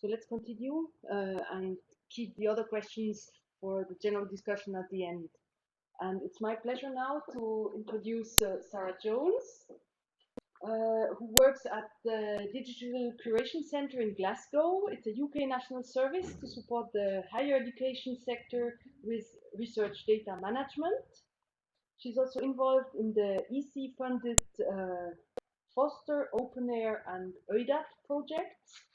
So let's continue and keep the other questions for the general discussion at the end. And it's my pleasure now to introduce Sarah Jones, who works at the Digital Curation Centre in Glasgow. It's a UK national service to support the higher education sector with research data management. She's also involved in the EC-funded Foster, Open Air and EUDAT projects,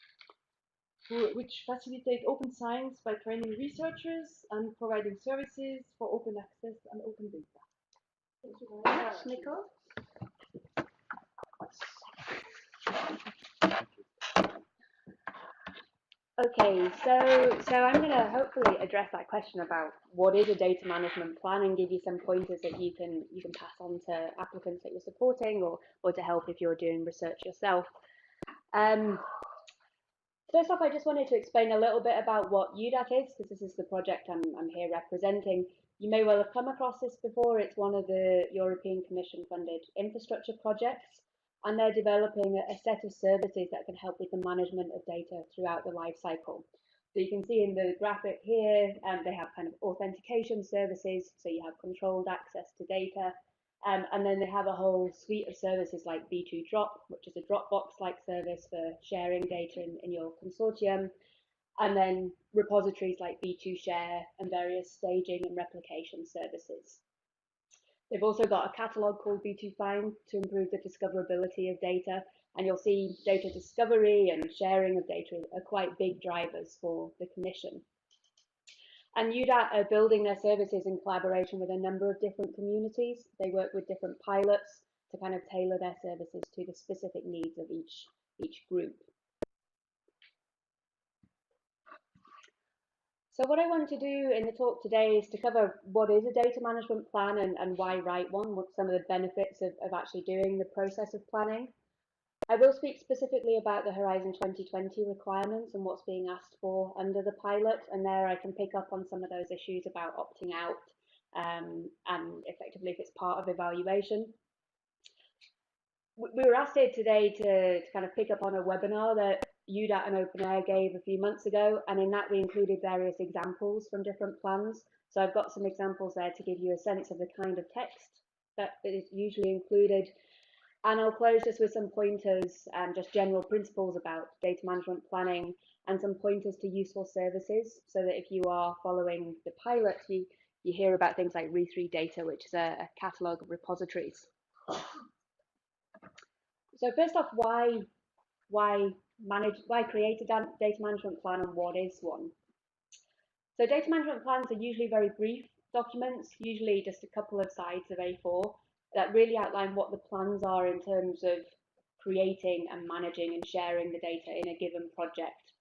which facilitate open science by training researchers and providing services for open access and open data. Thank you very much, Nico. Okay, so I'm going to hopefully address that question about what is a data management plan and give you some pointers that you can pass on to applicants that you're supporting or to help if you're doing research yourself. First off, I just wanted to explain a little bit about what EUDAT is, because this is the project I'm here representing. You may well have come across this before. It's one of the European Commission funded infrastructure projects, and they're developing a set of services that can help with the management of data throughout the life cycle. So you can see in the graphic here, they have kind of authentication services, so you have controlled access to data. And then they have a whole suite of services like B2 Drop, which is a Dropbox-like service for sharing data in your consortium, and then repositories like B2 Share and various staging and replication services. They've also got a catalog called B2 Find to improve the discoverability of data, and you'll see data discovery and sharing of data are quite big drivers for the Commission. And EUDAT are building their services in collaboration with a number of different communities. They work with different pilots to kind of tailor their services to the specific needs of each group. So what I want to do in the talk today is to cover what is a data management plan and why write one, what some of the benefits of actually doing the process of planning. I will speak specifically about the Horizon 2020 requirements and what's being asked for under the pilot, and there I can pick up on some of those issues about opting out and effectively if it's part of evaluation. We were asked here today to kind of pick up on a webinar that EUDAT and OpenAir gave a few months ago, and in that we included various examples from different plans. So I've got some examples there to give you a sense of the kind of text that is usually included. And I'll close just with some pointers and just general principles about data management planning and some pointers to useful services so that if you are following the pilot, you hear about things like Re3 Data, which is a catalogue of repositories. So first off, why create a data management plan and what is one? So data management plans are usually very brief documents, usually just a couple of sides of A4, that really outline what the plans are in terms of creating and managing and sharing the data in a given project.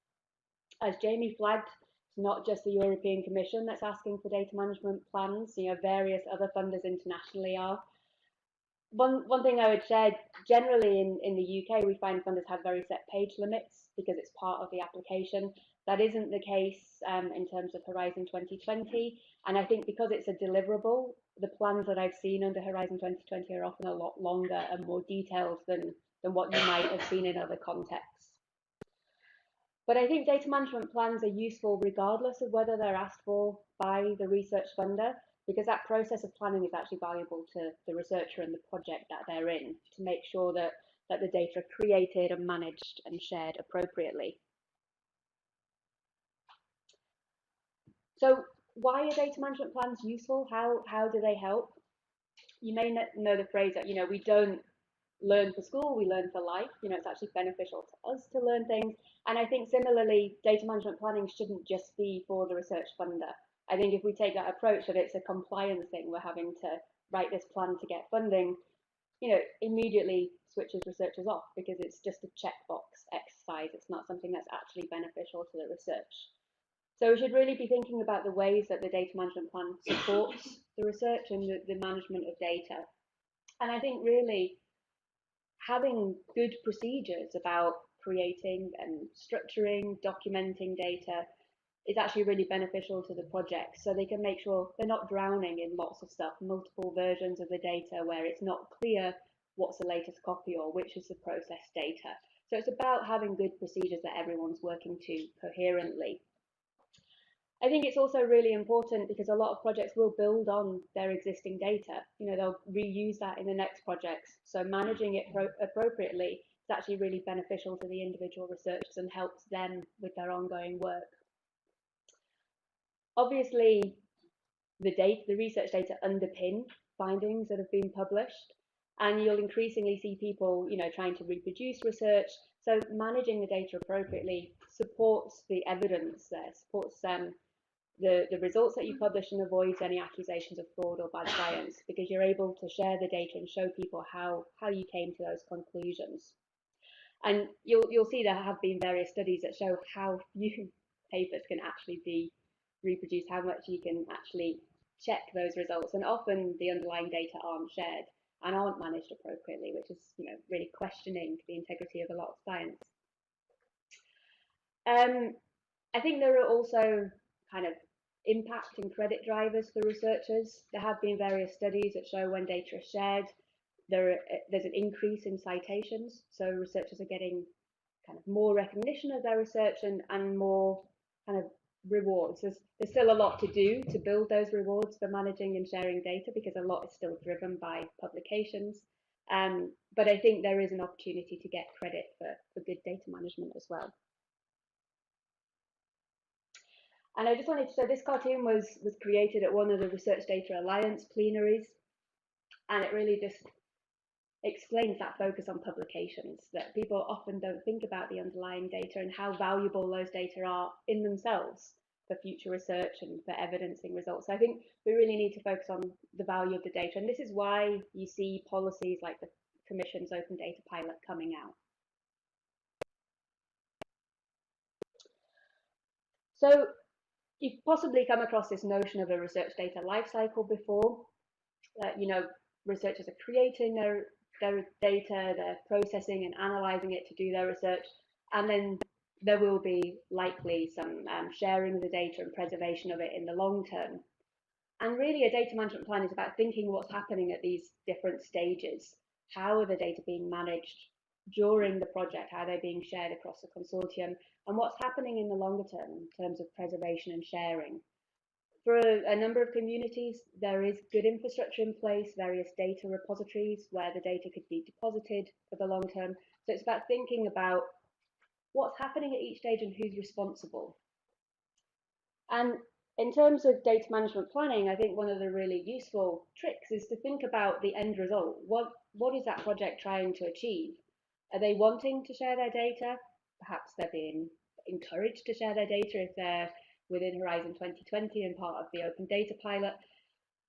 As Jamie flagged, it's not just the European Commission that's asking for data management plans, various other funders internationally are. One thing I would share, generally in the UK, we find funders have very set page limits because it's part of the application. That isn't the case in terms of Horizon 2020. And I think because it's a deliverable, the plans that I've seen under Horizon 2020 are often a lot longer and more detailed than what you might have seen in other contexts. But I think data management plans are useful regardless of whether they're asked for by the research funder, because that process of planning is actually valuable to the researcher and the project that they're in to make sure that the data are created and managed and shared appropriately. So why are data management plans useful? How do they help? You may know the phrase that, we don't learn for school, we learn for life. It's actually beneficial to us to learn things. And I think similarly, data management planning shouldn't just be for the research funder. I think if we take that approach that it's a compliance thing, we're having to write this plan to get funding, immediately switches researchers off because it's just a checkbox exercise. It's not something that's actually beneficial to the research. So we should really be thinking about the ways that the data management plan supports the research and the management of data. And I think really having good procedures about creating and structuring, documenting data is actually really beneficial to the project, so they can make sure they're not drowning in lots of stuff, multiple versions of the data where it's not clear what's the latest copy or which is the processed data. So it's about having good procedures that everyone's working to coherently. I think it's also really important because a lot of projects will build on their existing data. You know, they'll reuse that in the next projects. So managing it appropriately is actually really beneficial to the individual researchers and helps them with their ongoing work. Obviously, the research data underpin findings that have been published, and you'll increasingly see people, you know, trying to reproduce research. So managing the data appropriately supports the evidence there, supports the results that you publish and avoids any accusations of fraud or bad science, because you're able to share the data and show people how you came to those conclusions. And you'll see there have been various studies that show how few papers can actually be reproduced, how much you can actually check those results, and often the underlying data aren't shared and aren't managed appropriately, which is, you know, really questioning the integrity of a lot of science. I think there are also kind of impact and credit drivers for researchers. There have been various studies that show when data is shared, there's an increase in citations. So researchers are getting kind of more recognition of their research and more kind of rewards. There's still a lot to do to build those rewards for managing and sharing data, because a lot is still driven by publications. But I think there is an opportunity to get credit for good data management as well. And I just wanted to say this cartoon was created at one of the Research Data Alliance plenaries, and it really just explains that focus on publications, that people often don't think about the underlying data and how valuable those data are in themselves for future research and for evidencing results. So I think we really need to focus on the value of the data, and this is why you see policies like the Commission's Open Data Pilot coming out. So you've possibly come across this notion of a research data lifecycle before. You know, researchers are creating their data, they're processing and analyzing it to do their research, and then there will be likely some sharing of the data and preservation of it in the long term. And really, a data management plan is about thinking what's happening at these different stages. How are the data being managed during the project? How are they being shared across the consortium? And what's happening in the longer term in terms of preservation and sharing? For a number of communities, there is good infrastructure in place, various data repositories where the data could be deposited for the long term. So it's about thinking about what's happening at each stage and who's responsible. And in terms of data management planning, I think one of the really useful tricks is to think about the end result. What is that project trying to achieve? Are they wanting to share their data? Perhaps they're being encouraged to share their data if they're within Horizon 2020 and part of the Open Data Pilot.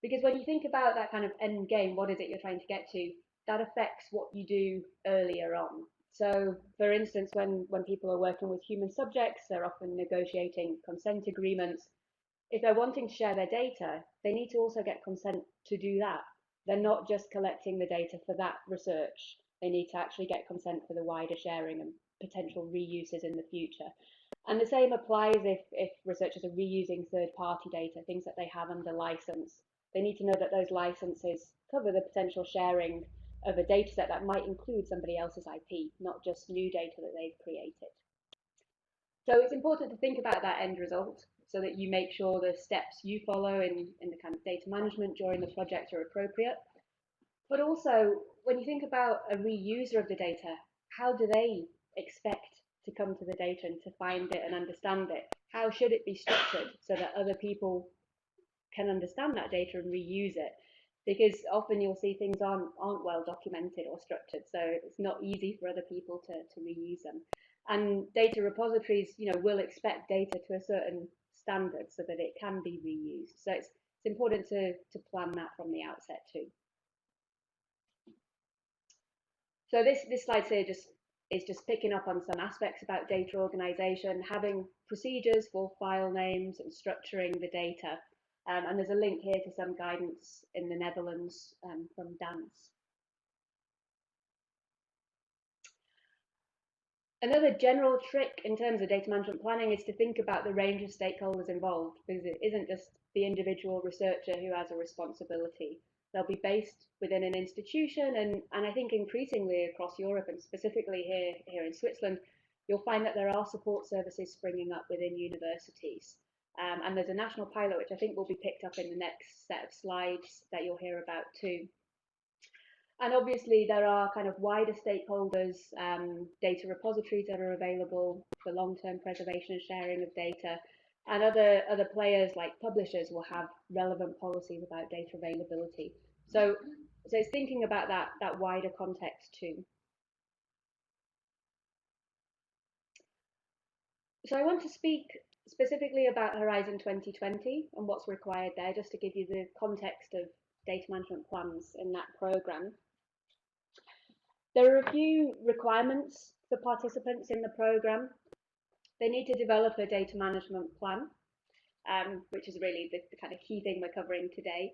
Because when you think about that kind of end game, what is it you're trying to get to, that affects what you do earlier on. So, for instance, when people are working with human subjects, they're often negotiating consent agreements. If they're wanting to share their data, they need to also get consent to do that. They're not just collecting the data for that research. They need to actually get consent for the wider sharing and potential reuses in the future. And the same applies if researchers are reusing third-party data, things that they have under license. They need to know that those licenses cover the potential sharing of a data set that might include somebody else's IP, not just new data that they've created. So it's important to think about that end result so that you make sure the steps you follow in the kind of data management during the project are appropriate. But also, when you think about a reuser of the data, how do they expect to come to the data and to find it and understand it? How should it be structured so that other people can understand that data and reuse it? Because often you'll see things aren't well documented or structured, so it's not easy for other people to reuse them. And data repositories, you know, will expect data to a certain standard so that it can be reused. So it's important to plan that from the outset too. So this slide here is just picking up on some aspects about data organization, having procedures for file names and structuring the data. And there's a link here to some guidance in the Netherlands from DANS. Another general trick in terms of data management planning is to think about the range of stakeholders involved, because it isn't just the individual researcher who has a responsibility. They'll be based within an institution, and I think increasingly across Europe, and specifically here in Switzerland, you'll find that there are support services springing up within universities. And there's a national pilot, which I think will be picked up in the next set of slides that you'll hear about too. And obviously there are kind of wider stakeholders, data repositories that are available for long-term preservation and sharing of data, and other players like publishers will have relevant policies about data availability. So it's thinking about that wider context too. So I want to speak specifically about Horizon 2020 and what's required there, just to give you the context of data management plans in that programme. There are a few requirements for participants in the programme. They need to develop a data management plan, which is really the kind of key thing we're covering today.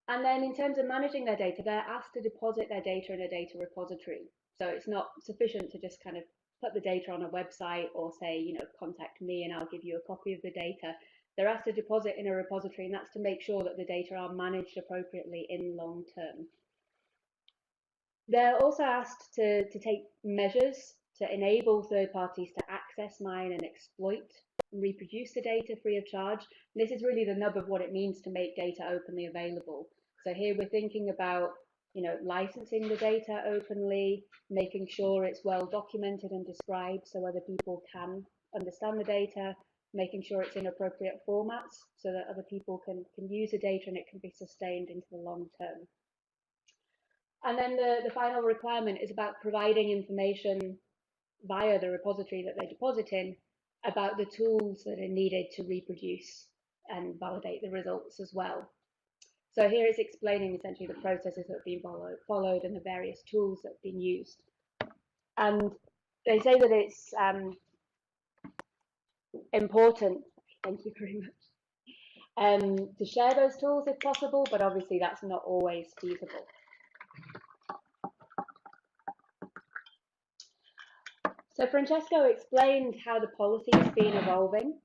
And then in terms of managing their data, they're asked to deposit their data in a data repository. So it's not sufficient to just kind of put the data on a website or say, you know, contact me and I'll give you a copy of the data. They're asked to deposit in a repository, and that's to make sure that the data are managed appropriately in long term. They're also asked to take measures to enable third parties to access, mine, and exploit and reproduce the data free of charge. And this is really the nub of what it means to make data openly available. So here we're thinking about, you know, licensing the data openly, making sure it's well documented and described so other people can understand the data, making sure it's in appropriate formats so that other people can use the data and it can be sustained into the long term. And then the final requirement is about providing information via the repository that they deposit in about the tools that are needed to reproduce and validate the results as well. So here it's explaining essentially the processes that have been followed and the various tools that have been used. And they say that it's important, thank you very much, to share those tools if possible, but obviously that's not always feasible. So Francesco explained how the policy has been evolving,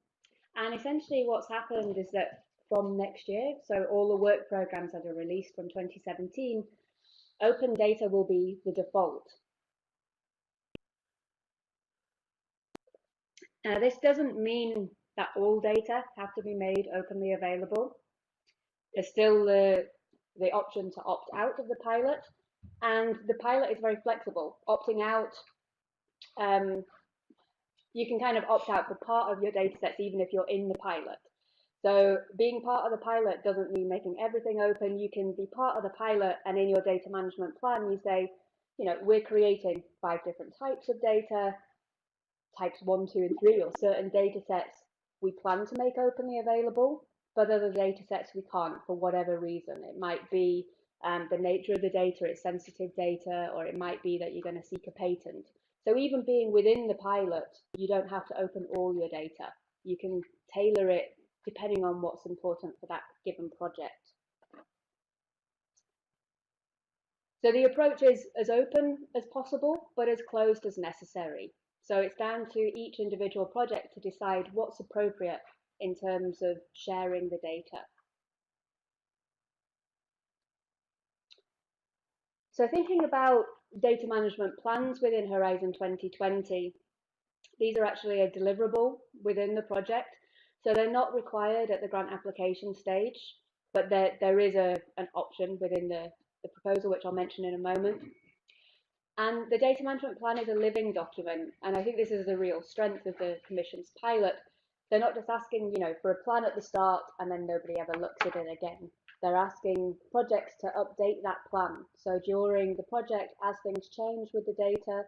and essentially what's happened is that from next year, so all the work programs that are released from 2017, open data will be the default. Now this doesn't mean that all data have to be made openly available. There's still the option to opt out of the pilot, and the pilot is very flexible. Opting out, you can kind of opt out for part of your data sets even if you're in the pilot. So being part of the pilot doesn't mean making everything open. You can be part of the pilot, and in your data management plan you say, you know, we're creating 5 different types of data, types 1, 2, and 3, or certain data sets we plan to make openly available, but other data sets we can't for whatever reason. It might be the nature of the data, it's sensitive data, or it might be that you're going to seek a patent. So even being within the pilot, you don't have to open all your data. You can tailor it depending on what's important for that given project. So the approach is as open as possible, but as closed as necessary. So it's down to each individual project to decide what's appropriate in terms of sharing the data. So thinking about data management plans within Horizon 2020, these are actually a deliverable within the project. So they're not required at the grant application stage, but there is an option within the proposal, which I'll mention in a moment. And the data management plan is a living document, and I think this is the real strength of the Commission's pilot. They're not just asking, you know, for a plan at the start and then nobody ever looks at it again. They're asking projects to update that plan. So during the project, as things change with the data,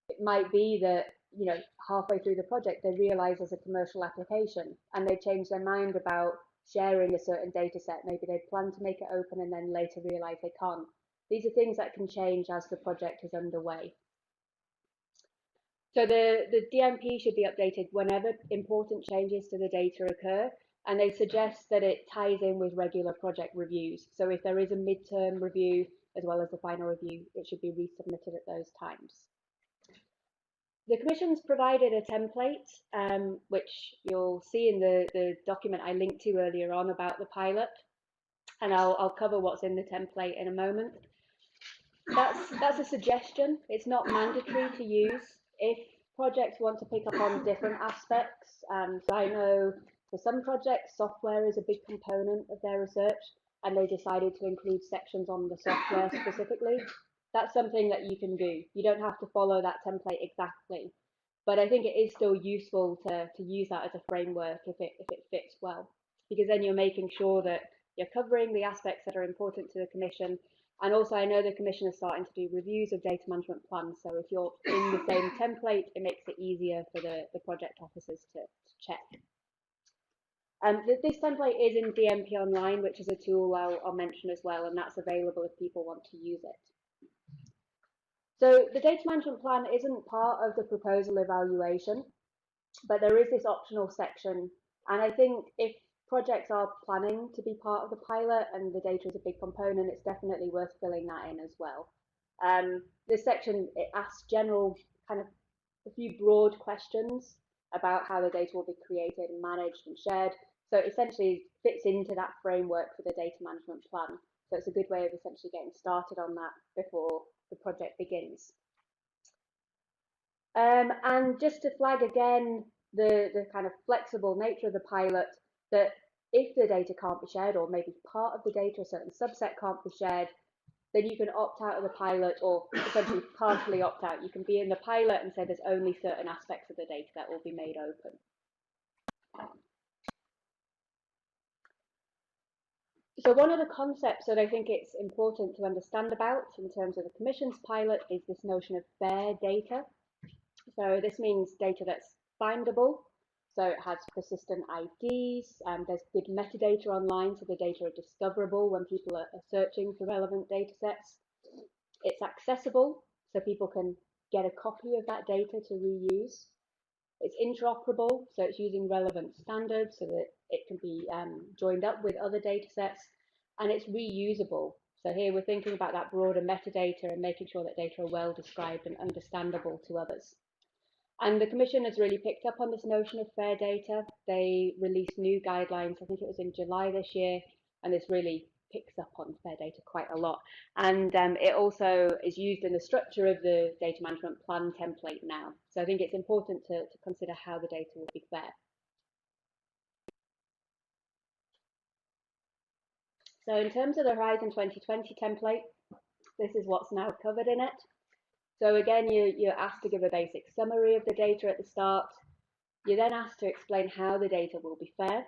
it might be that, you know, halfway through the project they realize there's a commercial application and they change their mind about sharing a certain data set. Maybe they plan to make it open and then later realize they can't. These are things that can change as the project is underway. So the DMP should be updated whenever important changes to the data occur, and they suggest that it ties in with regular project reviews. So if there is a midterm review as well as the final review, it should be resubmitted at those times. The Commission's provided a template, which you'll see in the document I linked to earlier on about the pilot. and I'll cover what's in the template in a moment. That's a suggestion. It's not mandatory to use. If projects want to pick up on different aspects, so I know for some projects, software is a big component of their research, and they decided to include sections on the software specifically. That's something that you can do. You don't have to follow that template exactly, but I think it is still useful to use that as a framework if it fits well, because then you're making sure that you're covering the aspects that are important to the Commission. And also, I know the Commission is starting to do reviews of data management plans, so if you're in the same template, it makes it easier for the project officers to check. This template is in DMP Online, which is a tool I'll mention as well, and that's available if people want to use it. So the data management plan isn't part of the proposal evaluation, but there is this optional section, and I think if projects are planning to be part of the pilot and the data is a big component, it's definitely worth filling that in as well. This section, it asks general kind of a few broad questions about how the data will be created and managed and shared. So it essentially fits into that framework for the data management plan. So it's a good way of essentially getting started on that before the project begins. And just to flag again the kind of flexible nature of the pilot, that if the data can't be shared, or maybe part of the data, a certain subset can't be shared, then you can opt out of the pilot, or essentially partially opt out. You can be in the pilot and say there's only certain aspects of the data that will be made open. So one of the concepts that I think it's important to understand about in terms of the Commission's pilot is this notion of fair data. So this means data that's findable, so it has persistent IDs, there's good metadata online, so the data are discoverable when people are searching for relevant data sets. It's accessible, so people can get a copy of that data to reuse. It's interoperable, so it's using relevant standards so that it can be joined up with other data sets, and it's reusable. So here we're thinking about that broader metadata and making sure that data are well described and understandable to others. And the Commission has really picked up on this notion of fair data. They released new guidelines, I think it was in July this year, and this really picks up on fair data quite a lot. And it also is used in the structure of the data management plan template now. So I think it's important to consider how the data will be fair. So in terms of the Horizon 2020 template, this is what's now covered in it. So again, you're asked to give a basic summary of the data at the start. You're then asked to explain how the data will be fair.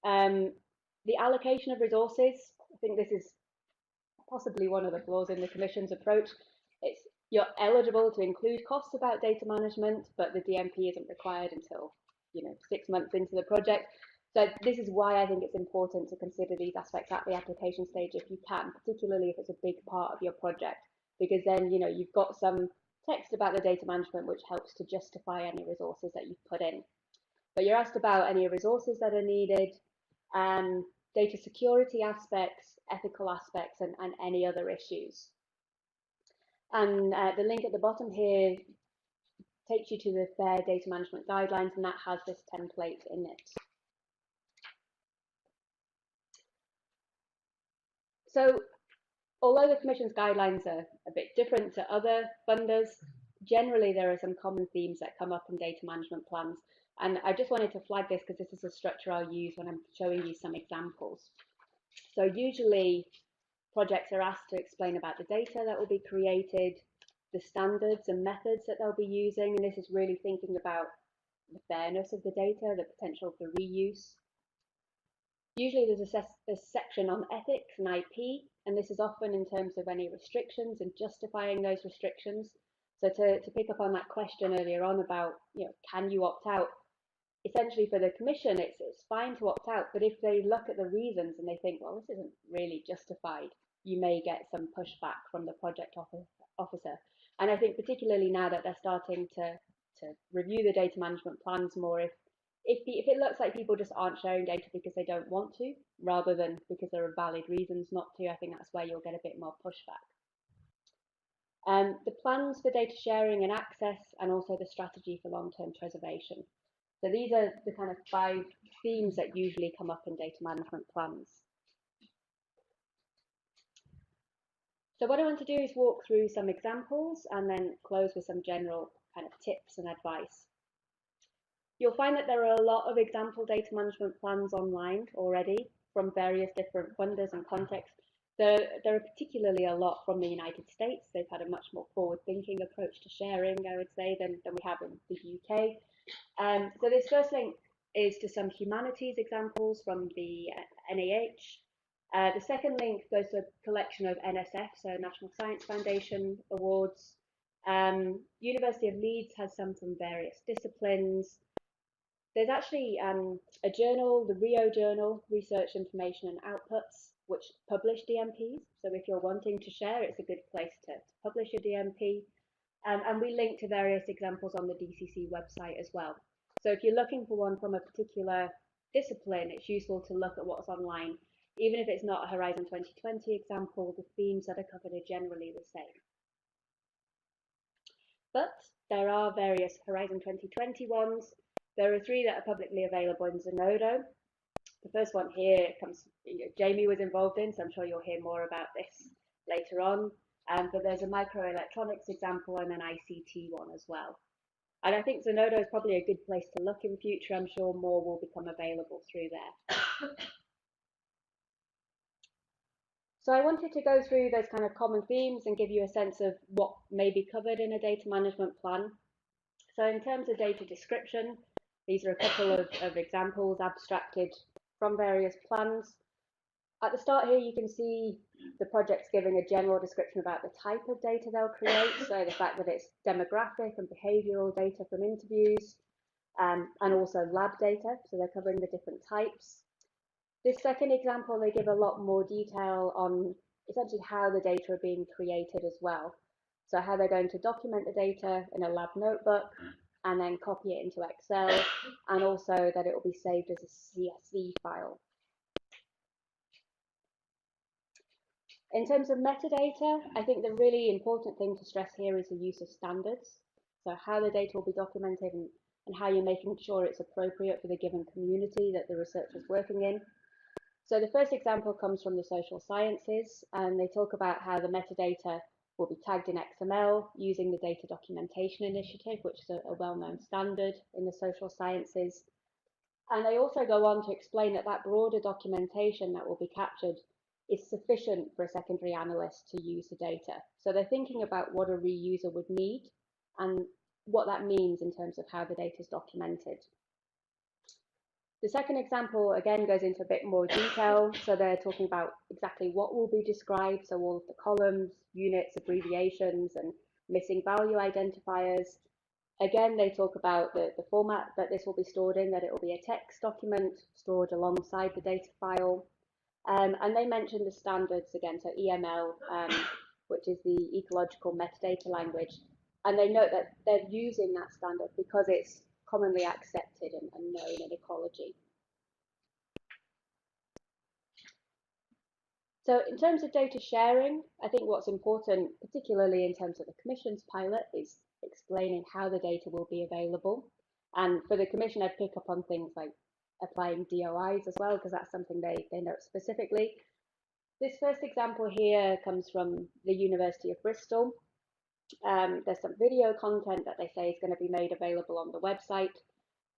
The allocation of resources, I think this is possibly one of the flaws in the Commission's approach. You're eligible to include costs about data management, but the DMP isn't required until 6 months into the project. So this is why I think it's important to consider these aspects at the application stage if you can, particularly if it's a big part of your project, because then you've got some text about the data management which helps to justify any resources that you've put in. But you're asked about any resources that are needed, data security aspects, ethical aspects, and any other issues. And the link at the bottom here takes you to the FAIR data management guidelines, and that has this template in it. So although the Commission's guidelines are a bit different to other funders, generally there are some common themes that come up in data management plans. And I just wanted to flag this because this is a structure I'll use when I'm showing you some examples. So usually projects are asked to explain about the data that will be created, the standards and methods that they'll be using, and this is really thinking about the fairness of the data, the potential for reuse. Usually there's a section on ethics and IP, and this is often in terms of any restrictions and justifying those restrictions. So to pick up on that question earlier on about, can you opt out? Essentially for the Commission, it's fine to opt out, but if they look at the reasons and they think, well, this isn't really justified, you may get some pushback from the project officer. And I think particularly now that they're starting to review the data management plans more, if it looks like people just aren't sharing data because they don't want to, rather than because there are valid reasons not to, I think that's where you'll get a bit more pushback. The plans for data sharing and access, and also the strategy for long-term preservation. So these are the kind of 5 themes that usually come up in data management plans. So what I want to do is walk through some examples and then close with some general kind of tips and advice. You'll find that there are a lot of example data management plans online already from various different funders and contexts. There are particularly a lot from the United States. They've had a much more forward-thinking approach to sharing, I would say, than we have in the UK. So this first link is to some humanities examples from the NIH. The second link goes to a collection of NSF, so National Science Foundation awards. University of Leeds has some from various disciplines. There's actually a journal, the RIO Journal, Research, Information and Outputs, which publish DMPs. So if you're wanting to share, it's a good place to publish your DMP. And we link to various examples on the DCC website as well. So if you're looking for one from a particular discipline, it's useful to look at what's online. Even if it's not a Horizon 2020 example, the themes that are covered are generally the same. But there are various Horizon 2020 ones. There are 3 that are publicly available in Zenodo. The first one here comes, Jamie was involved in, so I'm sure you'll hear more about this later on. But there's a microelectronics example and an ICT one as well. And I think Zenodo is probably a good place to look in future. I'm sure more will become available through there. So I wanted to go through those kind of common themes and give you a sense of what may be covered in a data management plan. So in terms of data description, these are a couple of examples abstracted from various plans. At the start here, you can see the project's giving a general description about the type of data they'll create, so the fact that it's demographic and behavioural data from interviews, and also lab data, so they're covering the different types. This second example, they give a lot more detail on essentially how the data are being created as well. So how they're going to document the data in a lab notebook and then copy it into Excel, and also that it will be saved as a CSV file. In terms of metadata, I think the really important thing to stress here is the use of standards. So how the data will be documented and how you're making sure it's appropriate for the given community that the researcher is working in. So the first example comes from the social sciences, and they talk about how the metadata will be tagged in XML using the Data Documentation Initiative, which is a well-known standard in the social sciences. And they also go on to explain that that broader documentation that will be captured is sufficient for a secondary analyst to use the data. So they're thinking about what a reuser would need and what that means in terms of how the data is documented. The second example, again, goes into a bit more detail. So they're talking about exactly what will be described. So all of the columns, units, abbreviations, and missing value identifiers. Again, they talk about the format that this will be stored in, that it will be a text document stored alongside the data file. And they mention the standards again, so EML, which is the ecological metadata language. And they note that they're using that standard because it's commonly accepted and known in ecology. So in terms of data sharing, I think what's important, particularly in terms of the Commission's pilot, is explaining how the data will be available. And for the Commission, I'd pick up on things like applying DOIs as well, because that's something they note specifically. This first example here comes from the University of Bristol. There's some video content that they say is going to be made available on the website.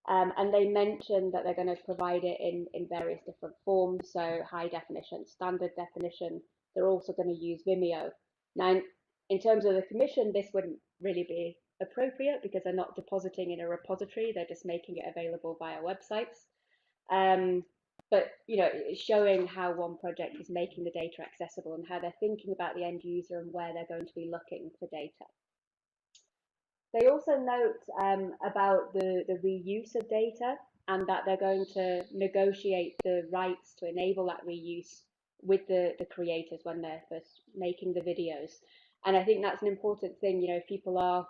And they mentioned that they're going to provide it in various different forms, so high definition, standard definition. They're also going to use Vimeo. Now, in terms of the Commission, this wouldn't really be appropriate because they're not depositing in a repository, they're just making it available via websites. But it's showing how one project is making the data accessible and how they're thinking about the end user and where they're going to be looking for data. They also note about the reuse of data and that they're going to negotiate the rights to enable that reuse with the creators when they're first making the videos. And I think that's an important thing, if people are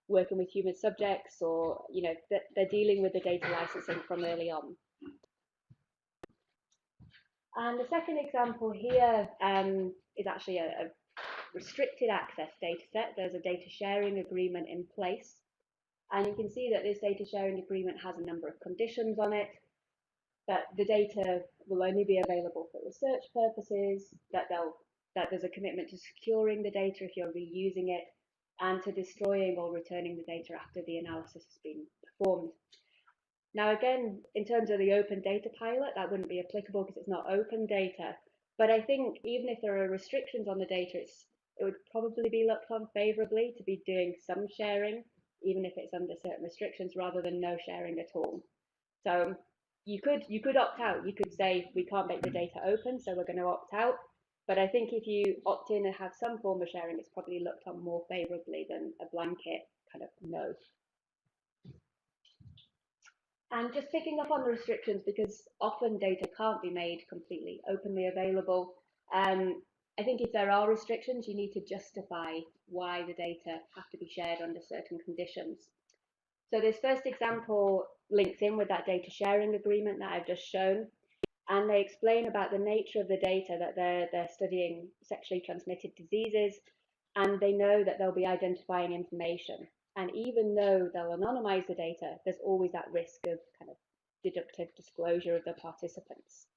working with human subjects or, they're dealing with the data licensing from early on. And the second example here is actually a restricted access data set. There's a data sharing agreement in place. And you can see that this data sharing agreement has a number of conditions on it, that the data will only be available for research purposes, that they'll that there's a commitment to securing the data if you're reusing it, and to destroying or returning the data after the analysis has been performed. Now, again, in terms of the open data pilot, that wouldn't be applicable because it's not open data. But I think even if there are restrictions on the data, it would probably be looked on favourably to be doing some sharing, even if it's under certain restrictions, rather than no sharing at all. So you could opt out. You could say we can't make the data open, so we're going to opt out. But I think if you opt in and have some form of sharing, it's probably looked on more favourably than a blanket kind of no. And just picking up on the restrictions, because often data can't be made completely openly available. I think if there are restrictions, you need to justify why the data have to be shared under certain conditions. So this first example links in with that data sharing agreement that I've just shown, and they explain about the nature of the data that they're studying sexually transmitted diseases, and they know that they'll be identifying information. And even though they'll anonymize the data, there's always that risk of kind of deductive disclosure of the participants.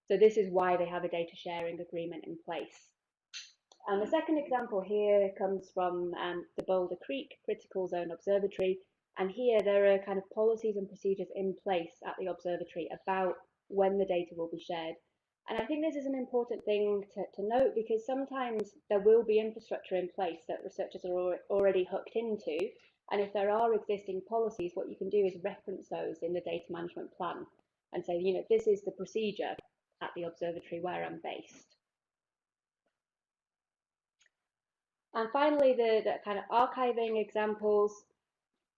So this is why they have a data sharing agreement in place. And the second example here comes from the Boulder Creek Critical Zone Observatory. And here there are kind of policies and procedures in place at the observatory about when the data will be shared. And I think this is an important thing to note, because sometimes there will be infrastructure in place that researchers are already hooked into. And if there are existing policies, what you can do is reference those in the data management plan and say, you know, this is the procedure at the observatory where I'm based. And finally, the kind of archiving examples.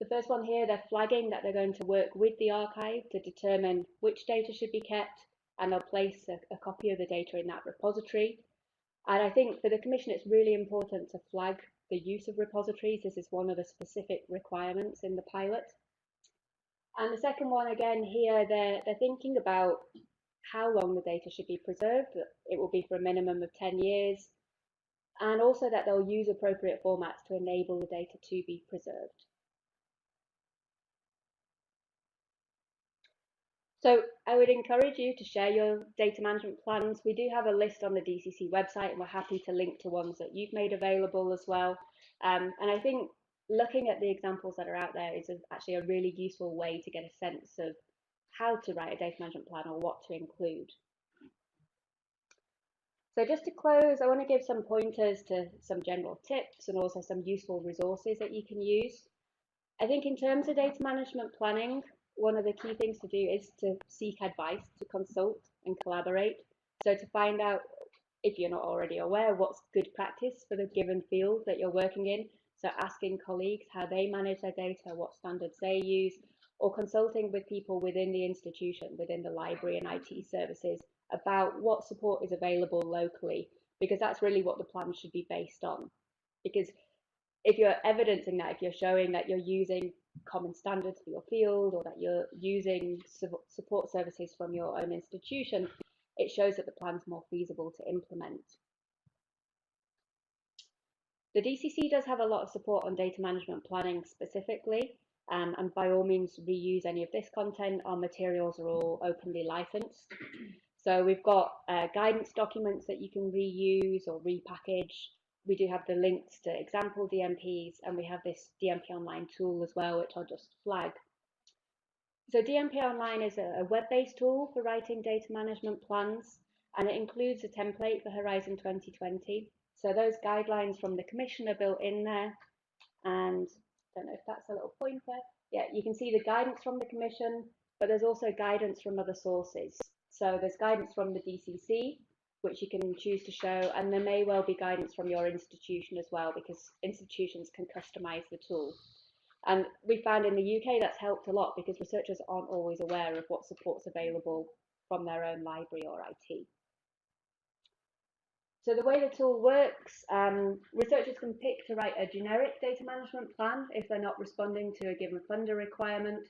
The first one here, they're flagging that they're going to work with the archive to determine which data should be kept, and they'll place a copy of the data in that repository. And I think for the Commission, it's really important to flag the use of repositories. This is one of the specific requirements in the pilot. And the second one, again, here, they're thinking about how long the data should be preserved. It will be for a minimum of 10 years. And also that they'll use appropriate formats to enable the data to be preserved. So I would encourage you to share your data management plans. We do have a list on the DCC website, and we're happy to link to ones that you've made available as well. And I think looking at the examples that are out there is actually a really useful way to get a sense of how to write a data management plan or what to include. So just to close, I want to give some pointers to some general tips and also some useful resources that you can use. I think in terms of data management planning, one of the key things to do is to seek advice, to consult and collaborate. So to find out, if you're not already aware, what's good practice for the given field that you're working in. So asking colleagues how they manage their data, what standards they use, or consulting with people within the institution, within the library and IT services, about what support is available locally, because that's really what the plan should be based on. Because if you're evidencing that, if you're showing that you're using common standards for your field, or that you're using support services from your own institution, it shows that the plan's more feasible to implement. The DCC does have a lot of support on data management planning specifically, and by all means reuse any of this content. Our materials are all openly licensed. So we've got guidance documents that you can reuse or repackage. We do have the links to example DMPs, and we have this DMP Online tool as well, which I'll just flag. So DMP Online is a web-based tool for writing data management plans, and it includes a template for Horizon 2020. So those guidelines from the Commission are built in there, and I don't know if that's a little pointer. Yeah, you can see the guidance from the Commission, but there's also guidance from other sources. So there's guidance from the DCC, which you can choose to show, and there may well be guidance from your institution as well, because institutions can customize the tool. And we found in the UK that's helped a lot, because researchers aren't always aware of what support's available from their own library or IT. So the way the tool works, researchers can pick to write a generic data management plan if they're not responding to a given funder requirement.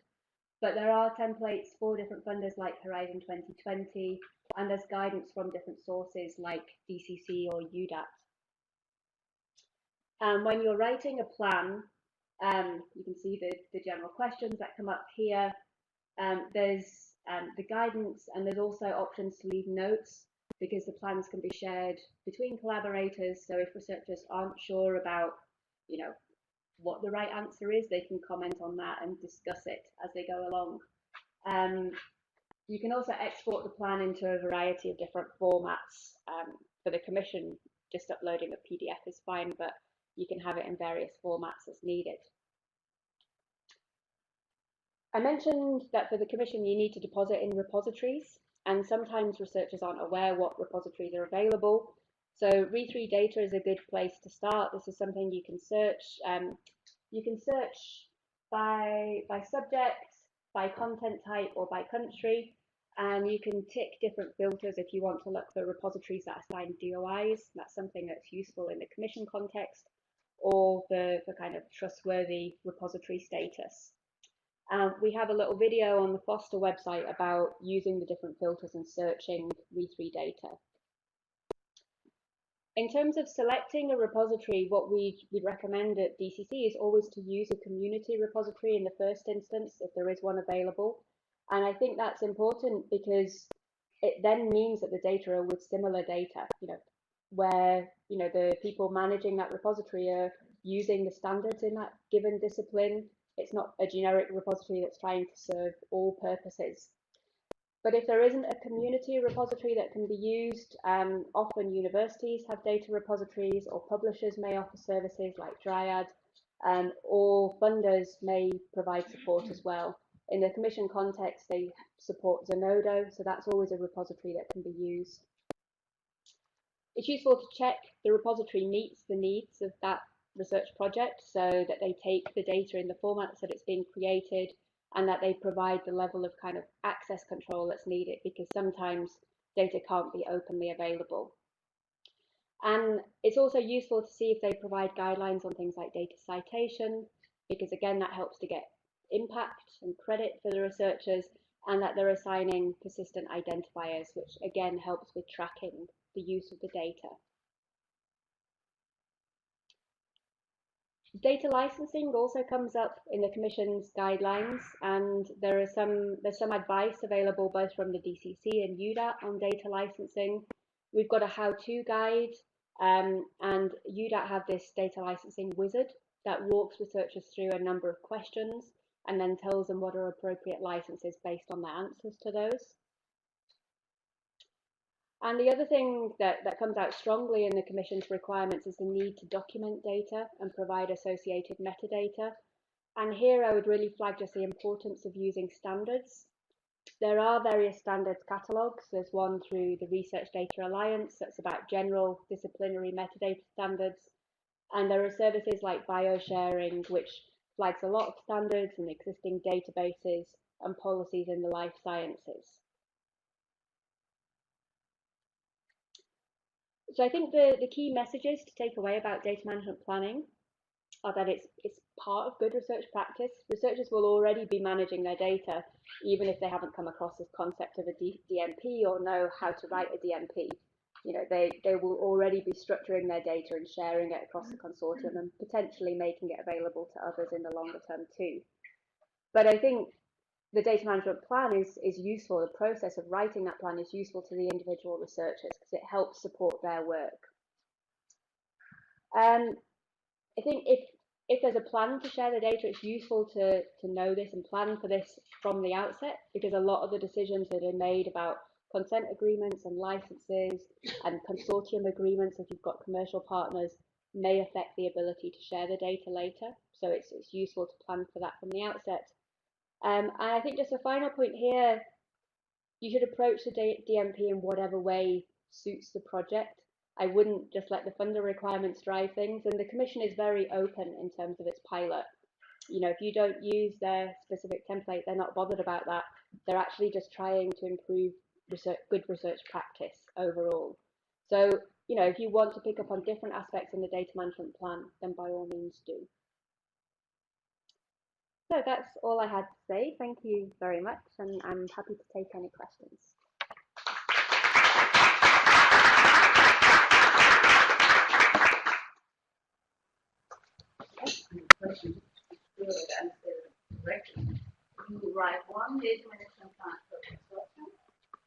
But there are templates for different funders like Horizon 2020, and there's guidance from different sources like DCC or EUDAT. When you're writing a plan, you can see the general questions that come up here. There's the guidance, and there's also options to leave notes. because the plans can be shared between collaborators. So if researchers aren't sure about, what the right answer is, they can comment on that and discuss it as they go along. You can also export the plan into a variety of different formats. For the Commission, just uploading a PDF is fine, but you can have it in various formats as needed. I mentioned that for the Commission you need to deposit in repositories, and sometimes researchers aren't aware what repositories are available. So re3data is a good place to start. This is something you can search. You can search by subject, by content type, or by country, and you can tick different filters if you want to look for repositories that assign DOIs. That's something that's useful in the Commission context, or for kind of trustworthy repository status. We have a little video on the Foster website about using the different filters and searching re3data. In terms of selecting a repository, what we'd recommend at DCC is always to use a community repository in the first instance, if there is one available. And I think that's important because it then means that the data are with similar data, where the people managing that repository are using the standards in that given discipline. It's not a generic repository that's trying to serve all purposes. But if there isn't a community repository that can be used, often universities have data repositories, or publishers may offer services like Dryad, or funders may provide support as well. In the Commission context, they support Zenodo, so that's always a repository that can be used. It's useful to check the repository meets the needs of that research project, so that they take the data in the formats that it's being created, and that they provide the level of kind of access control that's needed, because sometimes data can't be openly available. And it's also useful to see if they provide guidelines on things like data citation, because again, that helps to get impact and credit for the researchers, and that they're assigning persistent identifiers, which again helps with tracking the use of the data. Data licensing also comes up in the Commission's guidelines, and there's some advice available both from the DCC and EUDAT on data licensing. We've got a how-to guide, and EUDAT have this data licensing wizard that walks researchers through a number of questions and then tells them what are appropriate licenses based on the answers to those. And the other thing that comes out strongly in the Commission's requirements is the need to document data and provide associated metadata. And here I would really flag just the importance of using standards. There are various standards catalogues. There's one through the Research Data Alliance that's about general disciplinary metadata standards. And there are services like BioSharing, which flags a lot of standards and existing databases and policies in the life sciences. So I think the key messages to take away about data management planning are that it's part of good research practice. Researchers will already be managing their data, even if they haven't come across this concept of a DMP or know how to write a DMP. They will already be structuring their data and sharing it across the consortium and potentially making it available to others in the longer term too. But I think the data management plan is useful. The process of writing that plan is useful to the individual researchers because it helps support their work. I think if there's a plan to share the data, it's useful to know this and plan for this from the outset, because a lot of the decisions that are made about consent agreements and licenses and consortium agreements, if you've got commercial partners, may affect the ability to share the data later. So it's useful to plan for that from the outset. And I think just a final point here, you should approach the DMP in whatever way suits the project. I wouldn't just let the funder requirements drive things, and the Commission is very open in terms of its pilot. If you don't use their specific template, they're not bothered about that. They're actually just trying to improve good research practice overall. So, if you want to pick up on different aspects in the data management plan, then by all means do. So that's all I had to say. Thank you very much, and I'm happy to take any questions. Question good and correctly. You write one data management plan for consortium,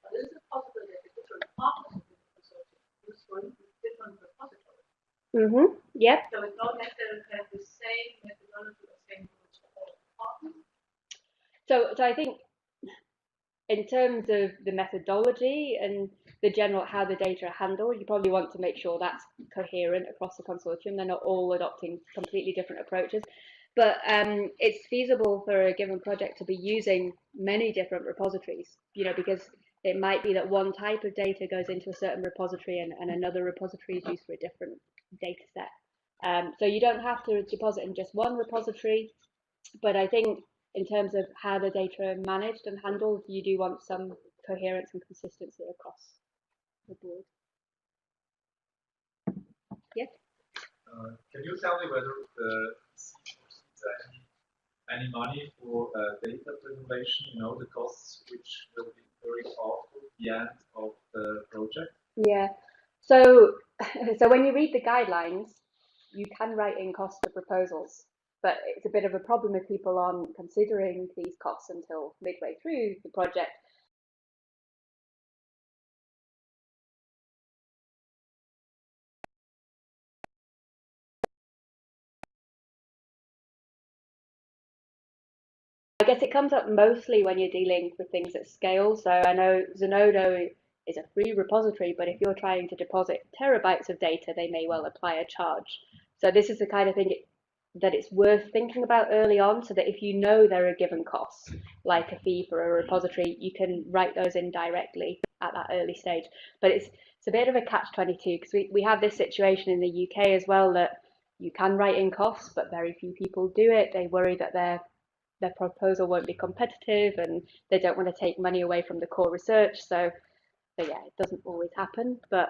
but is it possible that the different partners Yep. So it's not necessarily to have the same methodology or same approach for all departments. So I think in terms of the methodology and the general how the data are handled, you probably want to make sure that's coherent across the consortium. They're not all adopting completely different approaches, but it's feasible for a given project to be using many different repositories, because it might be that one type of data goes into a certain repository and another repository is used for a different data set. So you don't have to deposit in just one repository, but I think in terms of how the data are managed and handled, you do want some coherence and consistency across the board. Yes? Can you tell me whether the EC foresees any money for data preservation, the costs which will be incurring after the end of the project? Yeah. So when you read the guidelines, you can write in costs for proposals, but it's a bit of a problem if people aren't considering these costs until midway through the project. I guess it comes up mostly when you're dealing with things at scale. So I know Zenodo is a free repository, but if you're trying to deposit terabytes of data, they may well apply a charge. So this is the kind of thing that it's worth thinking about early on, so that if you know there are given costs, like a fee for a repository, you can write those in directly at that early stage. But it's a bit of a catch-22, because we have this situation in the UK as well, that you can write in costs, but very few people do it. They worry that their proposal won't be competitive, and they don't want to take money away from the core research. So yeah, it doesn't always happen, but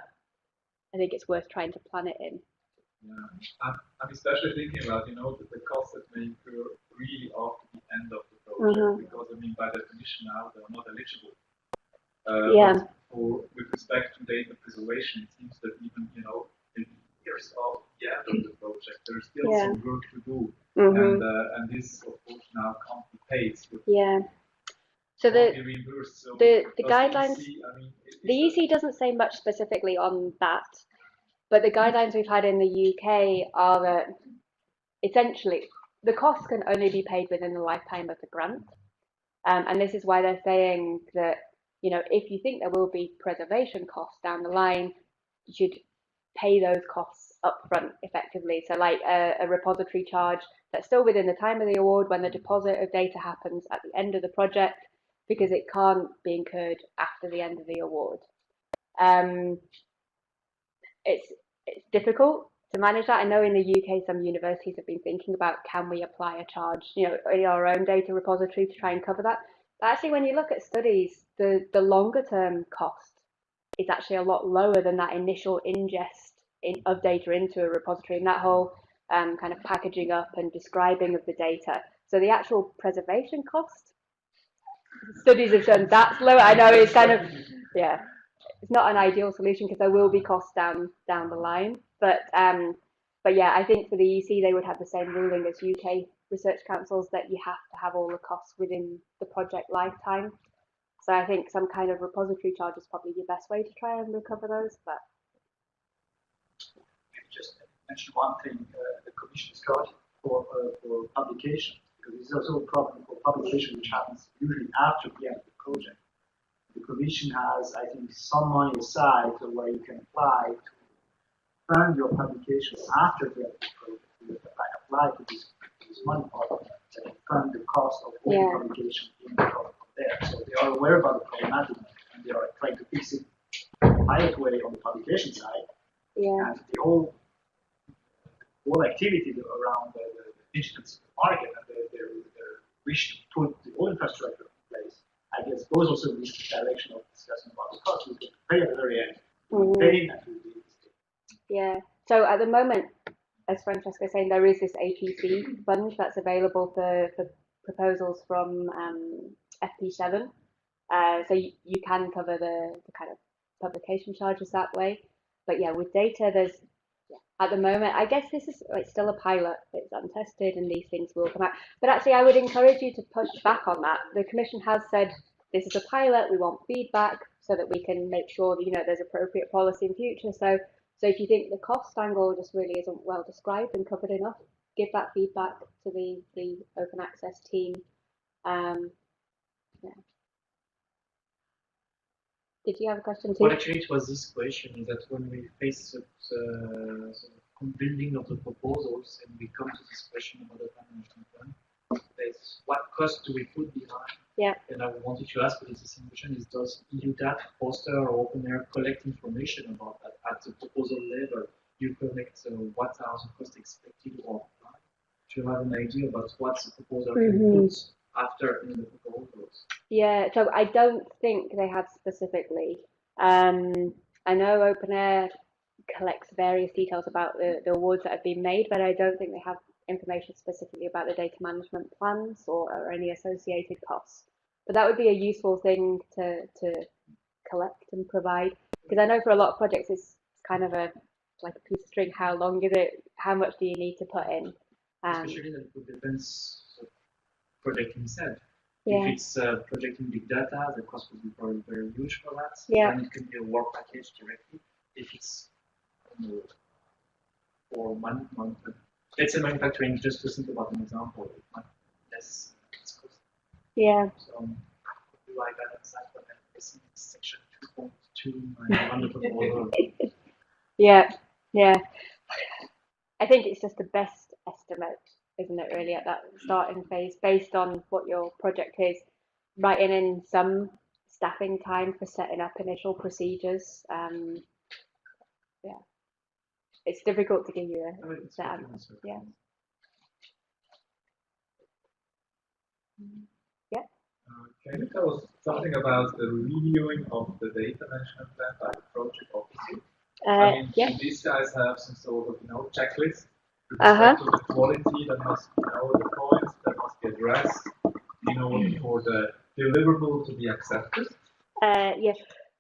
I think it's worth trying to plan it in. Yeah, I'm especially thinking about, the costs that may incur really after the end of the project, because by definition now they're not eligible. Yeah. With respect to data preservation, it seems that even, in years after the end of the project, there's still some work to do. And this, of course, now can't be paid. Yeah. So the guidelines, the EC doesn't say much specifically on that, but the guidelines we've had in the UK are that essentially the costs can only be paid within the lifetime of the grant. And this is why they're saying that, if you think there will be preservation costs down the line, you should pay those costs upfront effectively. So like a repository charge that's still within the time of the award when the deposit of data happens at the end of the project, because it can't be incurred after the end of the award. It's difficult to manage that. I know in the UK some universities have been thinking about, can we apply a charge, in our own data repository to try and cover that. But actually, when you look at studies, the longer term cost is actually a lot lower than that initial ingest of data into a repository, and that whole kind of packaging up and describing of the data. So the actual preservation cost, studies have shown that's lower. I know it's kind of, yeah, it's not an ideal solution because there will be costs down the line. But yeah, I think for the EC they would have the same ruling as UK research councils, that you have to have all the costs within the project lifetime. So I think some kind of repository charge is probably the best way to try and recover those. But just mention one thing: the Commission's got for publication, because this is also a problem for publication, which happens usually after the end of the project. The Commission has, I think, some money aside so where you can apply to fund your publication after the end of the project. You apply to this money part that fund the cost of all the publication in the project there. So they are aware about the problematic, and they are trying to fix it right way on the publication side. And the whole activity around the digital market and their wish to put the whole infrastructure in place, I guess goes also in this direction of discussing about the cost. We can pay at the very end. Pay and yeah. So at the moment, as Francesca was saying, there is this APC fund that's available for proposals from FP7. So you can cover the kind of publication charges that way. But yeah, with data, there's at the moment, I guess this is still a pilot. It's untested, and these things will come out. But actually, I would encourage you to push back on that. The Commission has said this is a pilot. We want feedback so that we can make sure that there's appropriate policy in future. So So if you think the cost angle just really isn't well described and covered enough, give that feedback to the open access team. Yeah. Did you have a question too? Well, actually, it was this question is that when we face the building of the proposals and we come to this question about the management plan, there's what cost do we put behind? Yeah. And I wanted to ask, because this question is, does EUDAT, Foster, or OpenAir collect information about that at the proposal level? You collect what are the costs expected or to have an idea about what the proposal can put after in the proposals. Yeah, so I don't think they have specifically. I know OpenAir collects various details about the awards that have been made, but I don't think they have information specifically about the data management plans or any associated costs. But that would be a useful thing to collect and provide, because I know for a lot of projects it's kind of like a piece of string. How long is it? How much do you need to put in? Especially that it depends on the project himself. Yeah. If it's projecting big data, the cost will be probably very huge for that. Yeah. Then it can be a work package directly. If it's for management, let's say manufacturing, just to think about an example, it might be less cost. Yeah. So do I balance that when I'm pressing section 2.2 on the proposal? Yeah, yeah. I think it's just the best estimate, isn't it, really, at that starting phase, based on what your project is, writing in some staffing time for setting up initial procedures. Yeah, it's difficult to give you a set answer. Yeah. Yeah. Can you tell us something about the reviewing of the data management plan by the project officer? I mean, Yeah. these guys have some sort of checklist with respect to the quality that must the points that must be addressed in order for the deliverable to be accepted. Yeah.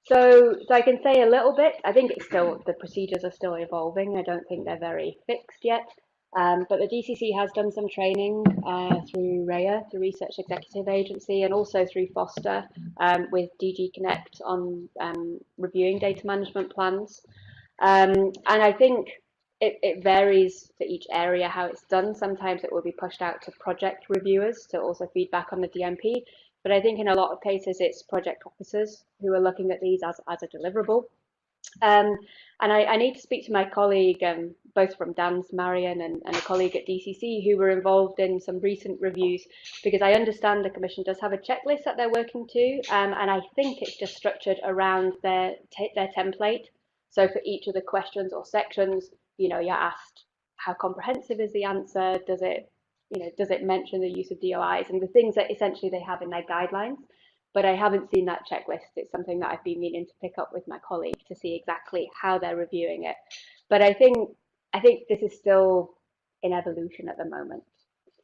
So I can say a little bit. I think it's still, the procedures are still evolving. I don't think they're very fixed yet. But the DCC has done some training through REA, the Research Executive Agency, and also through Foster with DG Connect on reviewing data management plans. And I think it varies for each area how it's done. Sometimes it will be pushed out to project reviewers to also feedback on the DMP. But I think in a lot of cases it's project officers who are looking at these as a deliverable. And I need to speak to my colleague, both from Dan's Marion and a colleague at DCC who were involved in some recent reviews, because I understand the Commission does have a checklist that they're working to, and I think it's just structured around their template. So for each of the questions or sections, you're asked how comprehensive is the answer, does it mention the use of DOIs and the things that essentially they have in their guidelines. But I haven't seen that checklist. It's something that I've been meaning to pick up with my colleague to see exactly how they're reviewing it. But I think this is still in evolution at the moment,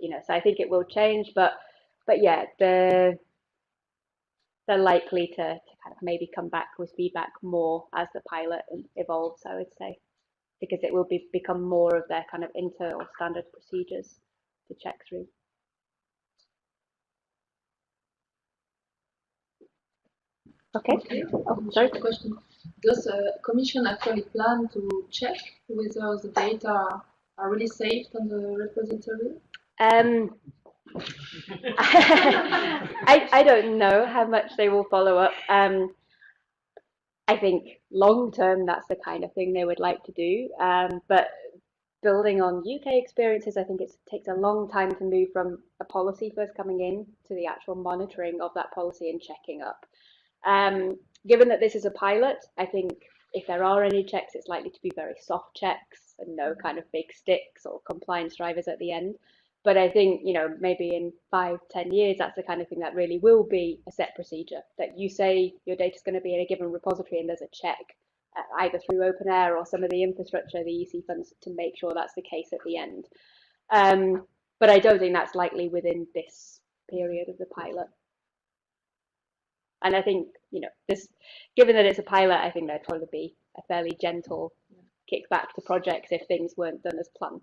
so I think it will change. But yeah, they're likely to kind of maybe come back with feedback more as the pilot evolves, I would say, because it will become more of their kind of internal standard procedures to check through. Okay. Oh, sorry. Question. Does the Commission actually plan to check whether the data are really saved on the repository? I don't know how much they will follow up. I think long term that's the kind of thing they would like to do. But building on UK experiences, I think it takes a long time to move from a policy first coming in to the actual monitoring of that policy and checking up. Given that this is a pilot, I think if there are any checks, it's likely to be very soft checks and no kind of big sticks or compliance drivers at the end. But I think, maybe in 5-10 years, that's the kind of thing that really will be a set procedure, that you say your data is going to be in a given repository and there's a check, either through OpenAir or some of the infrastructure, the EC funds, to make sure that's the case at the end. But I don't think that's likely within this period of the pilot. And I think, given that it's a pilot, I think there'd probably be a fairly gentle kickback to projects if things weren't done as planned.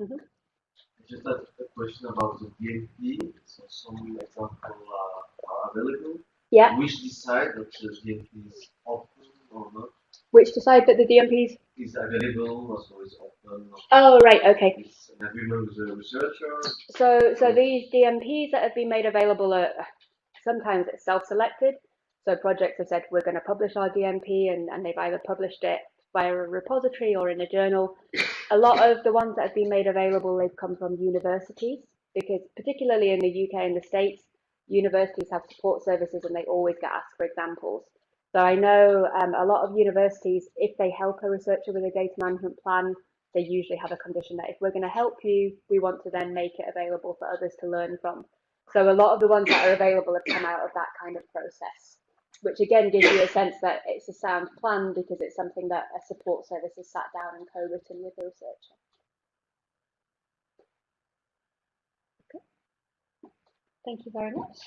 Mm-hmm. I just had a question about the DMP. So some examples are available. Yeah. Which decide that the DMP is open or not? Which decide that the DMPs? Is available, also is open. Oh, right, okay. It's an agreement with the researcher. So these DMPs that have been made available are sometimes it's self-selected. So projects have said we're going to publish our DMP, and they've either published it via a repository or in a journal. A lot of the ones that have been made available, they've come from universities, because particularly in the UK and the States, universities have support services and they always get asked for examples. So I know a lot of universities, if they help a researcher with a data management plan, they usually have a condition that if we're going to help you, we want to then make it available for others to learn from. So a lot of the ones that are available have come out of that kind of process, which again gives you a sense that it's a sound plan because it's something that a support service has sat down and co-written with the researcher. Okay. Thank you very much.